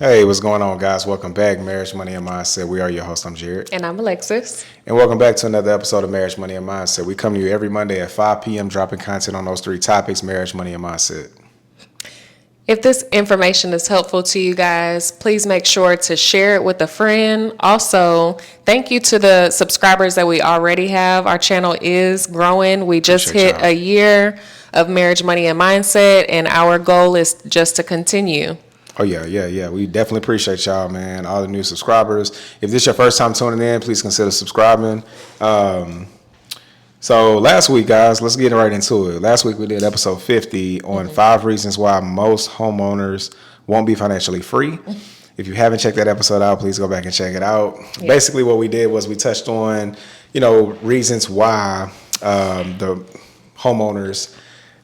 Hey, what's going on, guys? Welcome back, Marriage, Money, and Mindset. We are your host. I'm Jared. And I'm Alexis. And welcome back to another episode of Marriage, Money, and Mindset. We come to you every Monday at 5 p.m. dropping content on those three topics, marriage, money, and mindset. If this information is helpful to you guys, please make sure to share it with a friend. Also, thank you to the subscribers that we already have. Our channel is growing. We just hit a year of Marriage, Money, and Mindset, and our goal is just to continue. Oh, yeah. We definitely appreciate y'all, man. All the new subscribers. If this is your first time tuning in, please consider subscribing. So last week, guys, let's get right into it. Last week we did episode 50 on 5 reasons why most homeowners won't be financially free. If you haven't checked that episode out, please go back and check it out. Yeah. Basically what we did was we touched on, reasons why the homeowners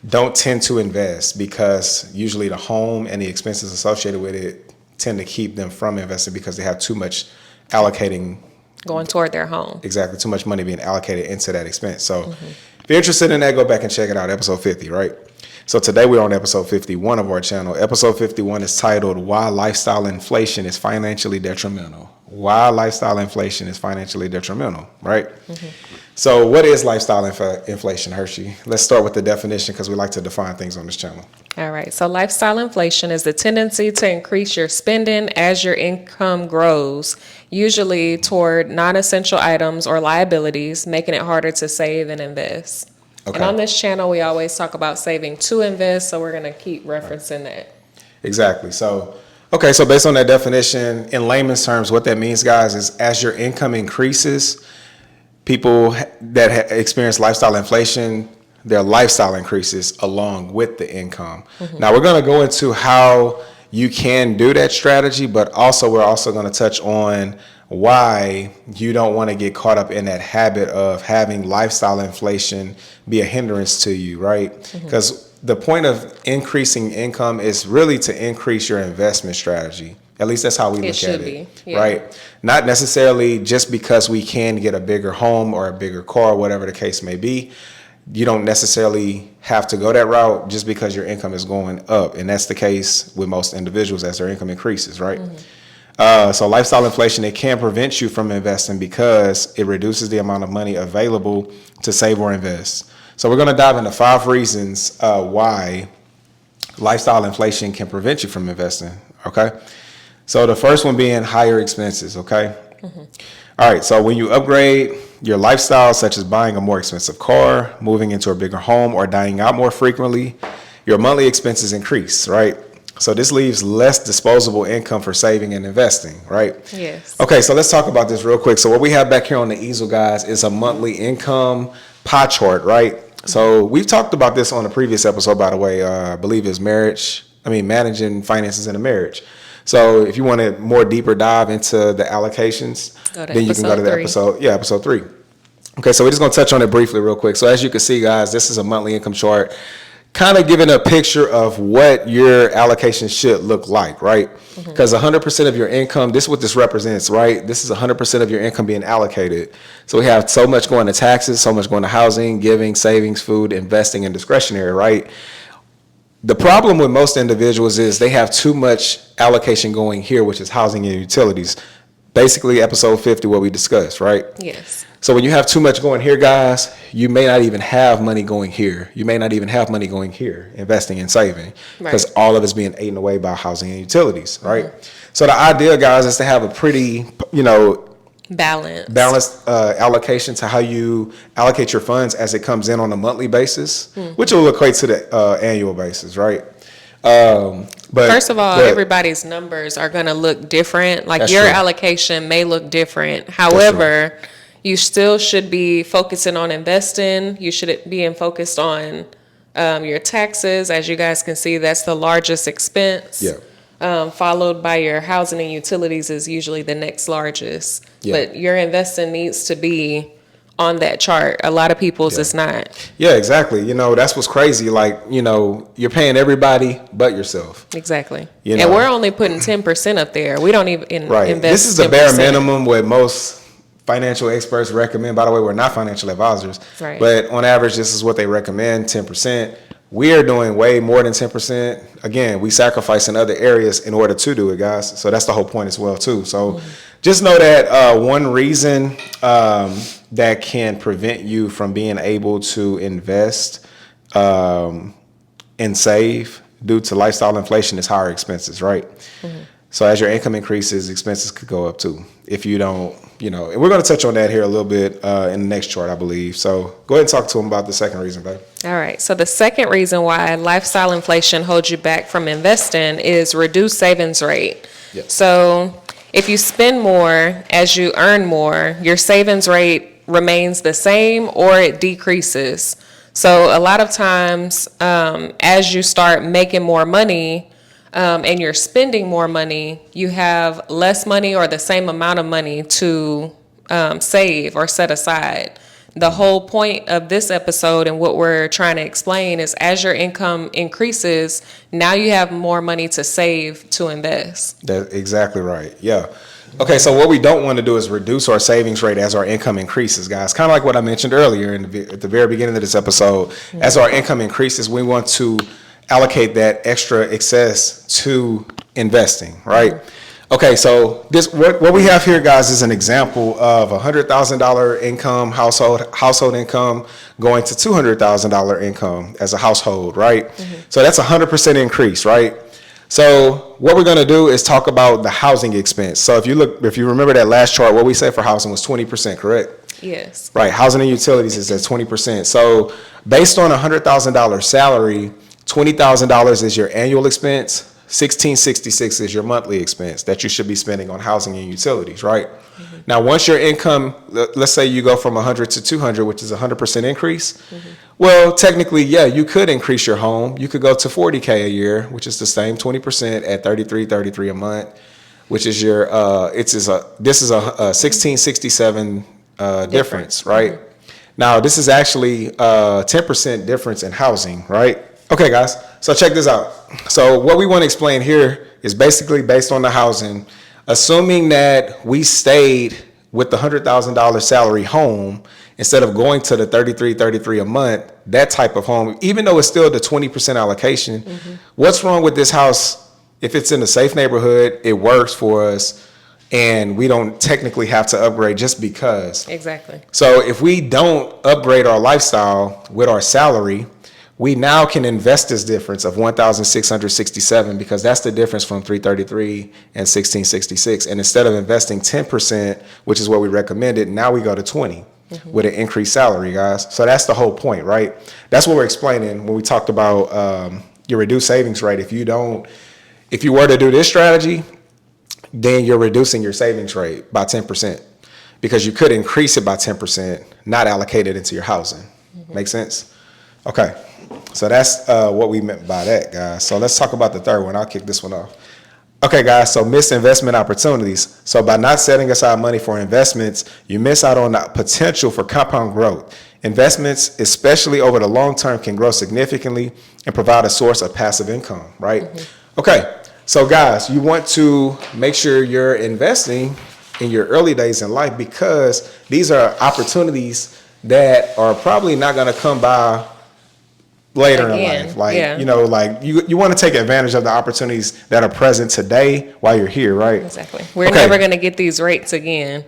don't tend to invest, because usually the home and the expenses associated with it tend to keep them from investing because they have too much going toward their home. Exactly. Too much money being allocated into that expense. So if you're interested in that, go back and check it out. Episode 50, right? So today we're on episode 51 of our channel. Episode 51 is titled, Why Lifestyle Inflation is Financially Detrimental. Why lifestyle inflation is financially detrimental, right? So what is lifestyle inflation, Hershey? Let's start with the definition, because we like to define things on this channel. All right. So lifestyle inflation is the tendency to increase your spending as your income grows, usually toward non-essential items or liabilities, making it harder to save and invest. Okay. And on this channel, we always talk about saving to invest, so we're going to keep referencing that. Exactly. So based on that definition, in layman's terms, what that means, guys, is as your income increases, people that experience lifestyle inflation, their lifestyle increases along with the income. Now, we're going to go into how you can do that strategy, but we're also going to touch on why you don't want to get caught up in that habit of having lifestyle inflation be a hindrance to you, right? Because the point of increasing income is really to increase your investment strategy. At least that's how we look at it, right? Not necessarily just because we can get a bigger home or a bigger car, whatever the case may be. You don't necessarily have to go that route just because your income is going up. And that's the case with most individuals as their income increases, right? So lifestyle inflation, it can prevent you from investing because it reduces the amount of money available to save or invest. So we're going to dive into 5 reasons why lifestyle inflation can prevent you from investing, okay? So the first one being higher expenses, okay? All right, so when you upgrade your lifestyle, such as buying a more expensive car, moving into a bigger home, or dining out more frequently, your monthly expenses increase, right? So this leaves less disposable income for saving and investing, right? Yes. Okay, so let's talk about this real quick. So what we have back here on the easel, guys, is a monthly income pie chart, right? So we've talked about this on a previous episode, by the way. I believe it's managing finances in a marriage. So if you want a more deeper dive into the allocations, then you can go to the episode 3. Okay, so we're just going to touch on it briefly real quick. So as you can see, guys, this is a monthly income chart, kind of giving a picture of what your allocation should look like, right? Because 100% of your income, this is what this represents, right? This is 100% of your income being allocated. So we have so much going to taxes, so much going to housing, giving, savings, food, investing, and discretionary, right? The problem with most individuals is they have too much allocation going here, which is housing and utilities. Basically, episode 50, what we discussed, right? Yes. So when you have too much going here, guys, you may not even have money going here. You may not even have money going here, investing and saving, because all of it's being eaten away by housing and utilities, right? So the idea, guys, is to have a pretty, balanced allocation to how you allocate your funds as it comes in on a monthly basis, which will equate to the annual basis, right? But first of all, everybody's numbers are going to look different. Like your allocation may look different. However, you still should be focusing on investing. You should be focused on your taxes. As you guys can see, that's the largest expense. Followed by your housing and utilities is usually the next largest. But your investing needs to be on that chart. A lot of people's it's not. Yeah, exactly. That's what's crazy. Like, you're paying everybody but yourself. Exactly. And we're only putting 10% up there. We don't even invest. This is the bare minimum what most financial experts recommend. By the way, we're not financial advisors. Right. But on average, this is what they recommend, 10%. We are doing way more than 10%. Again, we sacrifice in other areas in order to do it, guys. So that's the whole point as well, too. So just know that one reason that can prevent you from being able to invest and save due to lifestyle inflation is higher expenses, right? So as your income increases, expenses could go up too. If you don't, and we're going to touch on that here a little bit in the next chart, I believe. So go ahead and talk to them about the second reason, babe. All right. So the second reason why lifestyle inflation holds you back from investing is reduced savings rate. Yep. So if you spend more as you earn more, your savings rate remains the same or it decreases. So a lot of times as you start making more money, and you're spending more money, you have less money or the same amount of money to save or set aside. The whole point of this episode and what we're trying to explain is as your income increases, now you have more money to save to invest. That's exactly right. Yeah. Okay, so what we don't want to do is reduce our savings rate as our income increases, guys. Kind of like what I mentioned earlier at the very beginning of this episode. As our income increases, we want to allocate that extra excess to investing, right? Okay, so what we have here, guys, is an example of $100,000 income household income going to $200,000 income as a household, right? So that's 100% increase, right? So what we're going to do is talk about the housing expense. So if you remember that last chart, what we said for housing was 20%, correct? Yes. Right. Housing and utilities is at 20%. So based on a $100,000 salary, $20,000 is your annual expense. $1,666 is your monthly expense that you should be spending on housing and utilities, right? Now, once your income, let's say you go from 100 to 200, which is a 100% increase. Well, technically, yeah, you could increase your home. You could go to 40K a year, which is the same 20% at $33 a month, which is your this is a 1667 difference, right? Now, this is actually 10% difference in housing, right? Okay, guys, so check this out. So what we want to explain here is basically based on the housing, assuming that we stayed with the $100,000 salary home instead of going to the $33 a month, that type of home, even though it's still the 20% allocation, what's wrong with this house? If it's in a safe neighborhood, it works for us, and we don't technically have to upgrade just because. Exactly. So if we don't upgrade our lifestyle with our salary, we now can invest this difference of 1,667 because that's the difference from 333 and 1666. And instead of investing 10%, which is what we recommended, now we go to 20 with an increased salary, guys. So that's the whole point, right? That's what we're explaining when we talked about your reduced savings rate. If you were to do this strategy, then you're reducing your savings rate by 10% because you could increase it by 10%, not allocate it into your housing. Make sense? Okay. So that's what we meant by that, guys. So let's talk about the third one. I'll kick this one off. Okay, guys, so missed investment opportunities. So by not setting aside money for investments, you miss out on the potential for compound growth. Investments, especially over the long term, can grow significantly and provide a source of passive income, right? Okay, so guys, you want to make sure you're investing in your early days in life because these are opportunities that are probably not going to come by later in life. Like, you want to take advantage of the opportunities that are present today while you're here, right? Exactly. We're never going to get these rates again.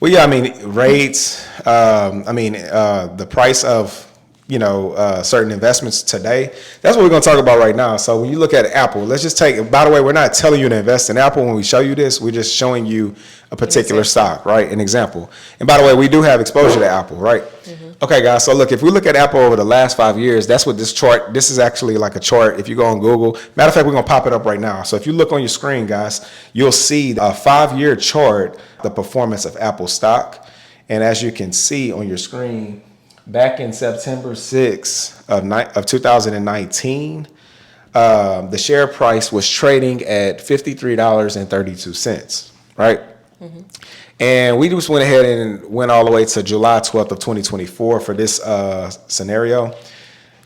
Well, yeah, I mean, rates, the price of, certain investments today. That's what we're going to talk about right now. So when you look at Apple, let's just take, by the way, we're not telling you to invest in Apple when we show you this. We're just showing you a particular stock, right? An example. And by the way, we do have exposure to Apple, right? Okay, guys, so look, if we look at Apple over the last 5 years, that's what this chart, this is actually like a chart. If you go on Google, matter of fact, we're going to pop it up right now. So if you look on your screen, guys, you'll see a 5-year chart, the performance of Apple stock. And as you can see on your screen, back in September 6th of 2019, the share price was trading at $53.32, right? And we just went ahead and went all the way to July 12th of 2024 for this scenario.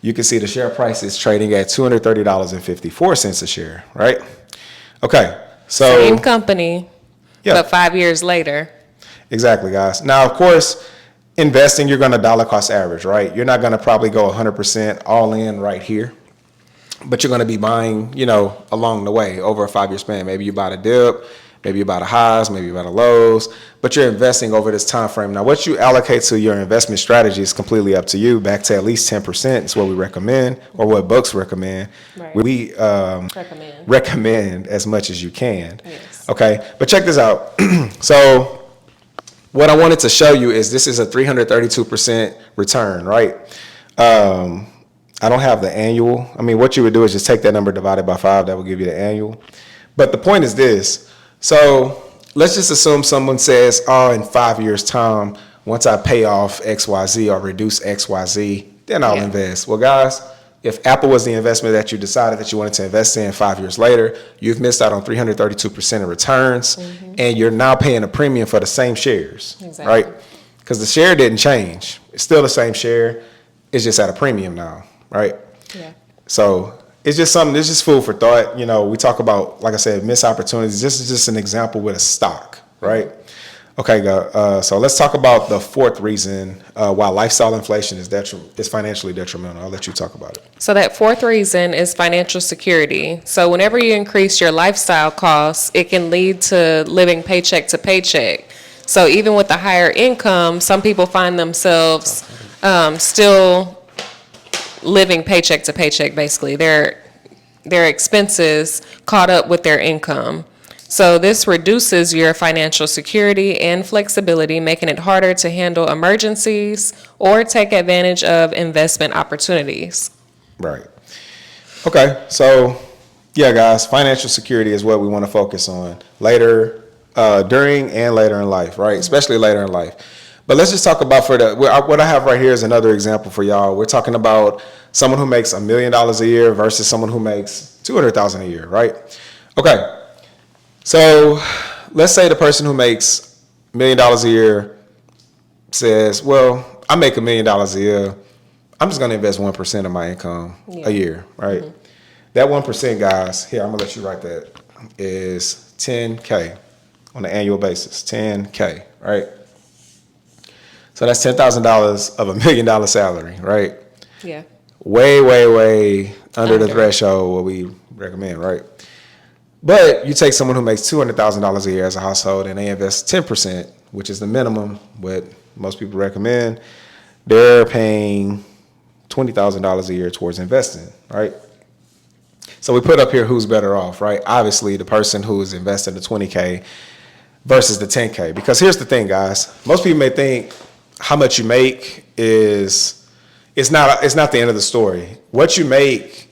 You can see the share price is trading at $230.54 a share, right? Okay, so same company, but 5 years later. Exactly, guys. Now, of course, investing, you're going to dollar cost average, right? You're not going to probably go 100% all in right here, but you're going to be buying, along the way over a 5-year span. Maybe you buy the dip, maybe you buy the highs, maybe you buy the lows, but you're investing over this time frame. Now, what you allocate to your investment strategy is completely up to you. Back to at least 10% is what we recommend, or what books recommend. Right. We recommend as much as you can. Yes. Okay, but check this out. So what I wanted to show you is this is a 332% return, right? I don't have the annual. I mean, what you would do is just take that number divided by 5. That will give you the annual. But the point is this. So let's just assume someone says, in 5 years' time, once I pay off XYZ or reduce XYZ, then I'll invest. Well, guys, if Apple was the investment that you decided that you wanted to invest in 5 years later, you've missed out on 332% in returns, and you're now paying a premium for the same shares, right? Because the share didn't change. It's still the same share. It's just at a premium now, right? Yeah. So it's just something, it's just food for thought. We talk about, like I said, missed opportunities. This is just an example with a stock, right? Okay, so let's talk about the fourth reason why lifestyle inflation is financially detrimental. I'll let you talk about it. So that fourth reason is financial security. So whenever you increase your lifestyle costs, it can lead to living paycheck to paycheck. So even with the higher income, some people find themselves still living paycheck to paycheck, basically. Their expenses caught up with their income. So this reduces your financial security and flexibility, making it harder to handle emergencies or take advantage of investment opportunities. Right. Okay, so yeah, guys, financial security is what we want to focus on later, during and later in life, right? Especially later in life. But let's just talk about what I have right here is another example for y'all. We're talking about someone who makes $1 million a year versus someone who makes $200,000 a year, right? Okay. So let's say the person who makes $1 million a year says, well, I make $1 million a year. I'm just going to invest 1% of my income a year, right? That 1%, guys, here, I'm going to let you write that, is $10K on an annual basis, $10K, right? So that's $10,000 of $1 million salary, right? Yeah. Way, way, way under the threshold what we recommend, right? But you take someone who makes $200,000 a year as a household and they invest 10%, which is the minimum, what most people recommend. They're paying $20,000 a year towards investing, right? So we put up here who's better off, right? Obviously, the person who is investing the 20K versus the 10K. Because here's the thing, guys. Most people may think how much you make is not the end of the story. What you make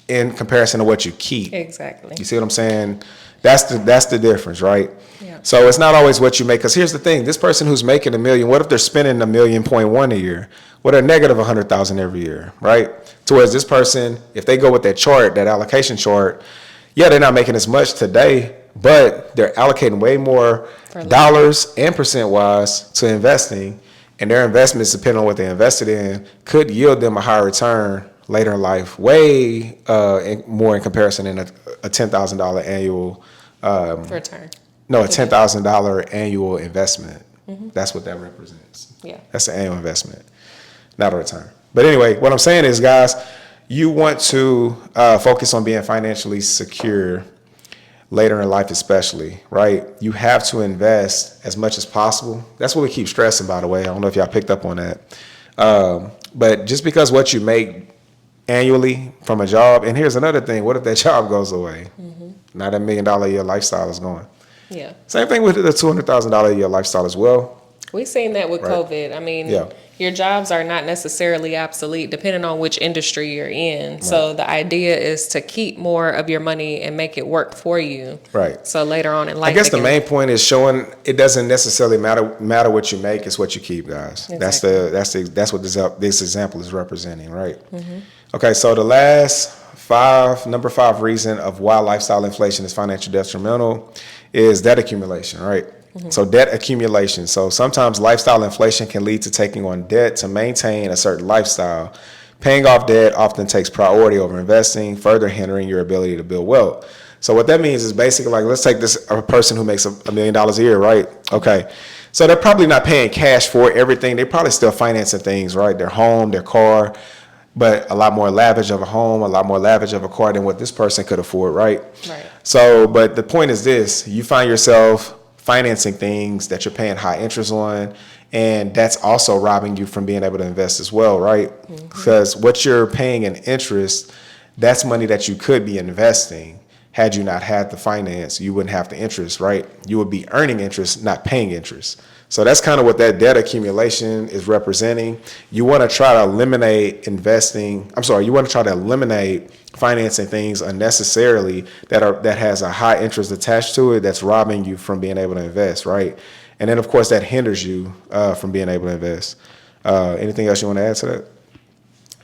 in comparison to what you keep. Exactly. You see what I'm saying? That's the difference, right? Yeah. So it's not always what you make. Because here's the thing: this person who's making $1 million, what if they're spending $1.1 million a year? Well, they're negative $100,000 every year, right? Towards this person, if they go with that chart, that allocation chart, yeah, they're not making as much today, but they're allocating way more dollars and percent wise to investing, and their investments, depending on what they invested in, could yield them a higher return later in life, way more in comparison than a $10,000 annual return. No, a $10,000 annual investment. That's what that represents. Yeah. That's an annual investment, not a return. But anyway, what I'm saying is, guys, you want to focus on being financially secure later in life, especially, right? You have to invest as much as possible. That's what we keep stressing, by the way. I don't know if y'all picked up on that. But just because what you make annually from a job, and here's another thing: what if that job goes away? Now that $1 million a year lifestyle is gone. Yeah. Same thing with the $200,000 a year lifestyle as well. We've seen that with COVID. I mean, your jobs are not necessarily obsolete depending on which industry you're in. Right. So the idea is to keep more of your money and make it work for you. Right. So later on in life, I guess the main point is showing it doesn't necessarily matter what you make, it's what you keep, guys. Exactly. That's what this example is representing, right? Okay, so the last number 5 reason of why lifestyle inflation is financially detrimental is debt accumulation, right? So debt accumulation. So sometimes lifestyle inflation can lead to taking on debt to maintain a certain lifestyle. Paying off debt often takes priority over investing, further hindering your ability to build wealth. So what that means is basically like, let's take a person who makes $1 million a year, right? Okay. So they're probably not paying cash for everything. They're probably still financing things, right? Their home, their car, but a lot more lavish of a home, a lot more lavish of a car than what this person could afford, right? Right. So, but the point is this: you find yourself financing things that you're paying high interest on, and that's also robbing you from being able to invest as well, right? Because what you're paying in interest, that's money that you could be investing. Had you not had the finance, you wouldn't have the interest, right? You would be earning interest, not paying interest. So that's kind of what that debt accumulation is representing. You want to try to eliminate you want to try to eliminate financing things unnecessarily that has a high interest attached to it, that's robbing you from being able to invest, right? And then of course that hinders you from being able to invest. Anything else you want to add to that?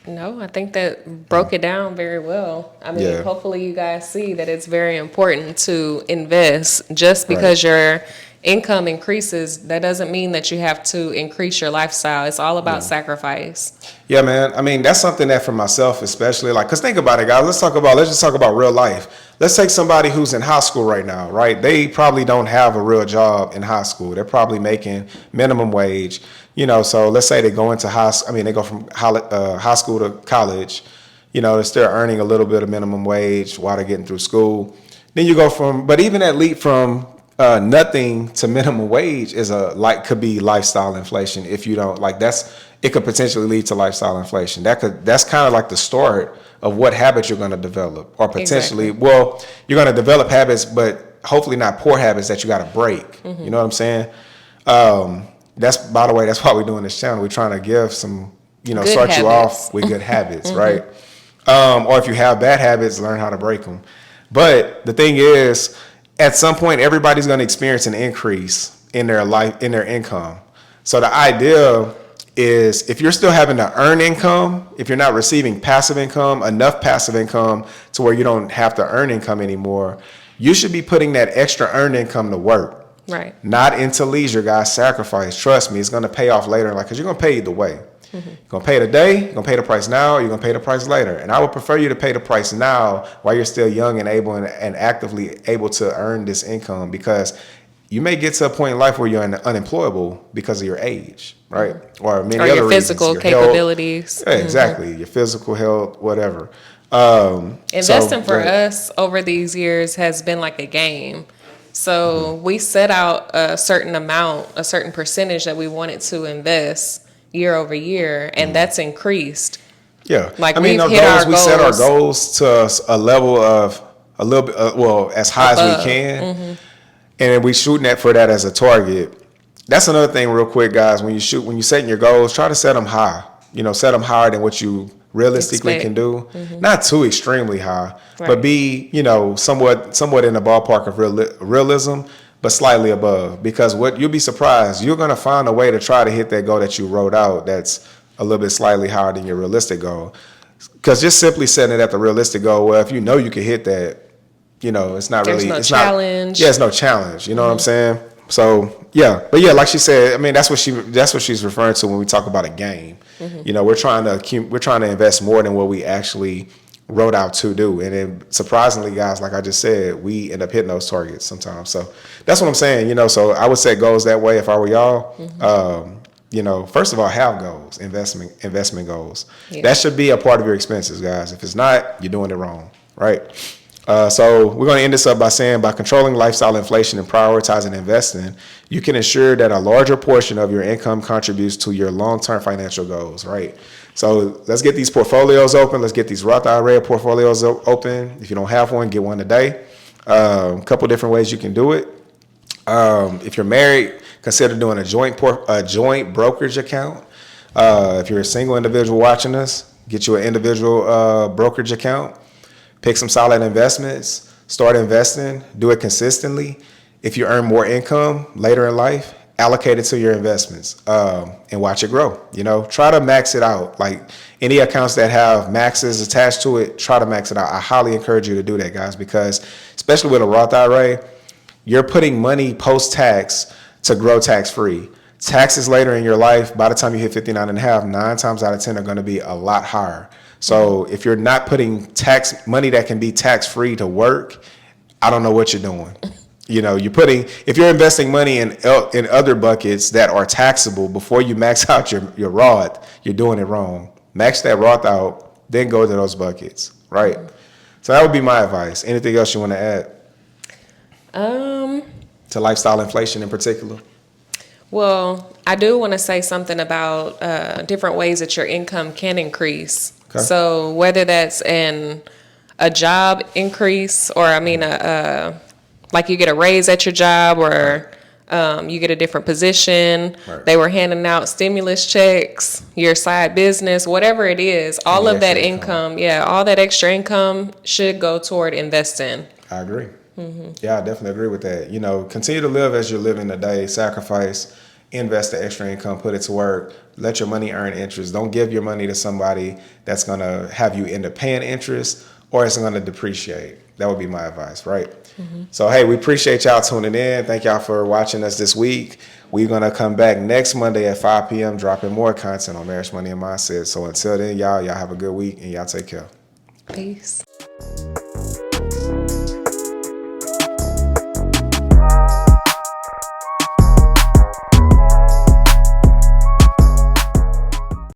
No, I think that broke it down very well. I mean, Yeah. hopefully you guys see that it's very important to invest. Just because your income increases, that doesn't mean that you have to increase your lifestyle. It's all about sacrifice. Yeah, man. I mean, that's something that for myself, especially, like, cause think about it, guys. Let's just talk about real life. Let's take somebody who's in high school right now, right? They probably don't have a real job in high school. They're probably making minimum wage, so let's say they go into they go from high school to college, they're still earning a little bit of minimum wage while they're getting through school. Then you go but even that leap from nothing to minimum wage could be lifestyle inflation. If you don't it could potentially lead to lifestyle inflation. That's kind of like the start of what habits you're going to develop, or potentially, well, you're going to develop habits, but hopefully not poor habits that you got to break. You know what I'm saying? By the way, that's why we're doing this channel. We're trying to give some, Good start habits. you off with good habits, right? Or if you have bad habits, learn how to break them. But the thing is, at some point, everybody's going to experience an increase in their life, in their income. So the idea is, if you're still having to earn income, if you're not receiving enough passive income to where you don't have to earn income anymore, you should be putting that extra earned income to work. Right. Not into leisure, guys. Sacrifice. Trust me, it's going to pay off later. Because you're going to pay either way. You're going to pay today, you're going to pay the price now, you're going to pay the price later. And I would prefer you to pay the price now while you're still young and able and actively able to earn this income, because you may get to a point in life where you're unemployable because of your age, right? Or many other your reasons. physical capabilities. Yeah, exactly. Your physical health, whatever. Investing for us over these years has been like a game. So we set out a certain amount, a certain percentage that we wanted to invest year over year, and that's increased. Yeah. Like we set our goals to a level of a little bit, as high as we can. And we shooting for that as a target. That's another thing real quick, guys. When you setting your goals, try to set them high. Set them higher than what you realistically can do. Not too extremely high, but be, somewhat in the ballpark of realism, but slightly above. Because you'll be surprised, you're going to find a way to try to hit that goal that you wrote out that's a little bit slightly higher than your realistic goal. Because just simply setting it at the realistic goal, well, if you know you can hit that, it's not There's really no it's challenge. It's no challenge. You know what I'm saying? So but like she said, I mean, that's what she's referring to when we talk about a game. We're trying to invest more than what we actually wrote out to do, and then surprisingly, guys, like I just said, we end up hitting those targets sometimes. So that's what I'm saying. So I would set goals that way if I were y'all. First of all, have goals, investment goals. Yeah. That should be a part of your expenses, guys. If it's not, you're doing it wrong, right? So we're going to end this up by saying, by controlling lifestyle inflation and prioritizing investing, you can ensure that a larger portion of your income contributes to your long-term financial goals, right? So let's get these portfolios open. Let's get these Roth IRA portfolios open. If you don't have one, get one today. A couple different ways you can do it. If you're married, consider doing a joint brokerage account. If you're a single individual watching us, get you an individual brokerage account. Pick some solid investments, start investing, do it consistently. If you earn more income later in life, allocate it to your investments and watch it grow. Try to max it out. Like any accounts that have maxes attached to it, try to max it out. I highly encourage you to do that, guys, because especially with a Roth IRA, you're putting money post-tax to grow tax-free. Taxes later in your life, by the time you hit 59 and a half, 9 times out of 10 are going to be a lot higher. So if you're not putting money that can be tax-free to work, I don't know what you're doing. If you're investing money in other buckets that are taxable before you max out your Roth, you're doing it wrong. max that Roth out, then go to those buckets, right? So that would be my advice. Anything else you want to add? To lifestyle inflation in particular? Well, I do want to say something about different ways that your income can increase. Okay. So whether that's a job increase, or like you get a raise at your job, or you get a different position. Right. They were handing out stimulus checks, your side business, whatever it is, all of that income, all that extra income should go toward investing. I agree. Mm-hmm. Yeah, I definitely agree with that. You know, continue to live as you're living today, sacrifice, invest the extra income, put it to work, let your money earn interest. Don't give your money to somebody that's going to have you end up paying interest, or it's going to depreciate. That would be my advice, right? Mm-hmm. So, hey, we appreciate y'all tuning in. Thank y'all for watching us this week. We're going to come back next Monday at 5 p.m. dropping more content on marriage, money, and mindset. So until then, y'all have a good week, and y'all take care. Peace.